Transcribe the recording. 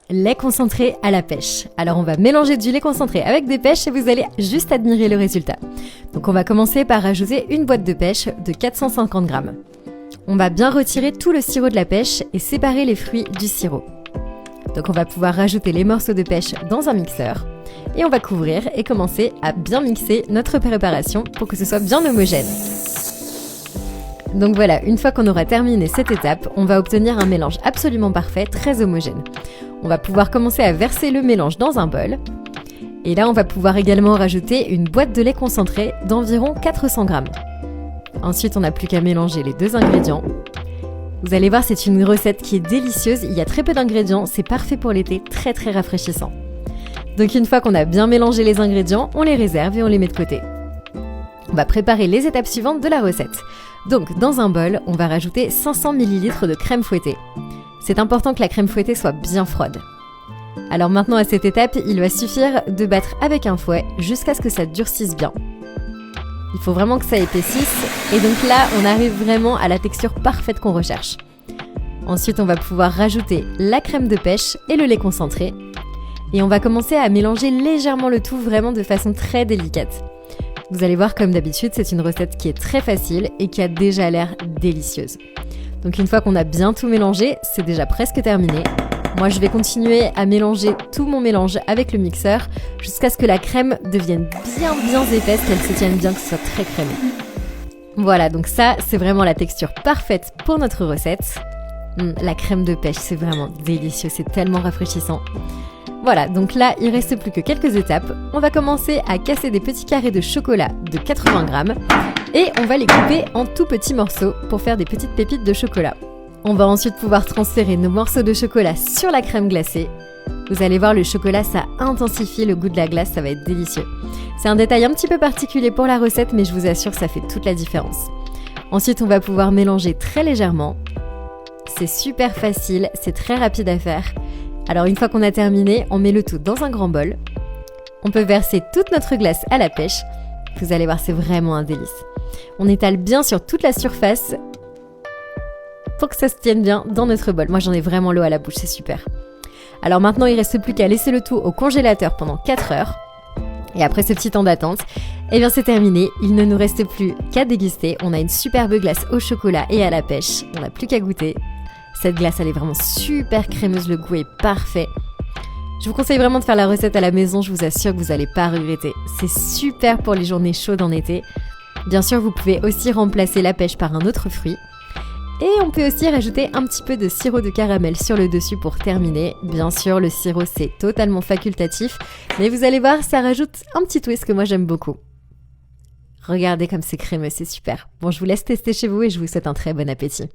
lait concentré à la pêche. Alors on va mélanger du lait concentré avec des pêches et vous allez juste admirer le résultat. Donc on va commencer par rajouter une boîte de pêche de 450 grammes. On va bien retirer tout le sirop de la pêche et séparer les fruits du sirop. Donc on va pouvoir rajouter les morceaux de pêche dans un mixeur et on va couvrir et commencer à bien mixer notre préparation pour que ce soit bien homogène. Donc voilà, une fois qu'on aura terminé cette étape, on va obtenir un mélange absolument parfait, très homogène. On va pouvoir commencer à verser le mélange dans un bol. Et là, on va pouvoir également rajouter une boîte de lait concentré d'environ 400 grammes. Ensuite, on n'a plus qu'à mélanger les deux ingrédients. Vous allez voir, c'est une recette qui est délicieuse. Il y a très peu d'ingrédients, c'est parfait pour l'été, très très rafraîchissant. Donc une fois qu'on a bien mélangé les ingrédients, on les réserve et on les met de côté. On va préparer les étapes suivantes de la recette. Donc, dans un bol, on va rajouter 500 ml de crème fouettée. C'est important que la crème fouettée soit bien froide. Alors maintenant, à cette étape, il va suffire de battre avec un fouet jusqu'à ce que ça durcisse bien. Il faut vraiment que ça épaississe. Et donc là, on arrive vraiment à la texture parfaite qu'on recherche. Ensuite, on va pouvoir rajouter la crème de pêche et le lait concentré. Et on va commencer à mélanger légèrement le tout, vraiment de façon très délicate. Vous allez voir, comme d'habitude, c'est une recette qui est très facile et qui a déjà l'air délicieuse. Donc une fois qu'on a bien tout mélangé, c'est déjà presque terminé. Moi, je vais continuer à mélanger tout mon mélange avec le mixeur jusqu'à ce que la crème devienne bien épaisse, qu'elle se tienne bien, que ce soit très crémeux. Voilà, donc ça, c'est vraiment la texture parfaite pour notre recette. La crème de pêche, c'est vraiment délicieux, c'est tellement rafraîchissant. Voilà, donc là, il ne reste plus que quelques étapes. On va commencer à casser des petits carrés de chocolat de 80 grammes et on va les couper en tout petits morceaux pour faire des petites pépites de chocolat. On va ensuite pouvoir transférer nos morceaux de chocolat sur la crème glacée. Vous allez voir, le chocolat, ça intensifie le goût de la glace, ça va être délicieux. C'est un détail un petit peu particulier pour la recette, mais je vous assure, ça fait toute la différence. Ensuite, on va pouvoir mélanger très légèrement. C'est super facile, c'est très rapide à faire. Alors une fois qu'on a terminé, on met le tout dans un grand bol. On peut verser toute notre glace à la pêche. Vous allez voir, c'est vraiment un délice. On étale bien sur toute la surface pour que ça se tienne bien dans notre bol. Moi, j'en ai vraiment l'eau à la bouche, c'est super. Alors maintenant, il ne reste plus qu'à laisser le tout au congélateur pendant 4 heures. Et après ce petit temps d'attente, eh bien c'est terminé. Il ne nous reste plus qu'à déguster. On a une superbe glace au chocolat et à la pêche. On n'a plus qu'à goûter. Cette glace, elle est vraiment super crémeuse, le goût est parfait. Je vous conseille vraiment de faire la recette à la maison, je vous assure que vous n'allez pas regretter. C'est super pour les journées chaudes en été. Bien sûr, vous pouvez aussi remplacer la pêche par un autre fruit. Et on peut aussi rajouter un petit peu de sirop de caramel sur le dessus pour terminer. Bien sûr, le sirop, c'est totalement facultatif, mais vous allez voir, ça rajoute un petit twist que moi j'aime beaucoup. Regardez comme c'est crémeux, c'est super. Bon, je vous laisse tester chez vous et je vous souhaite un très bon appétit.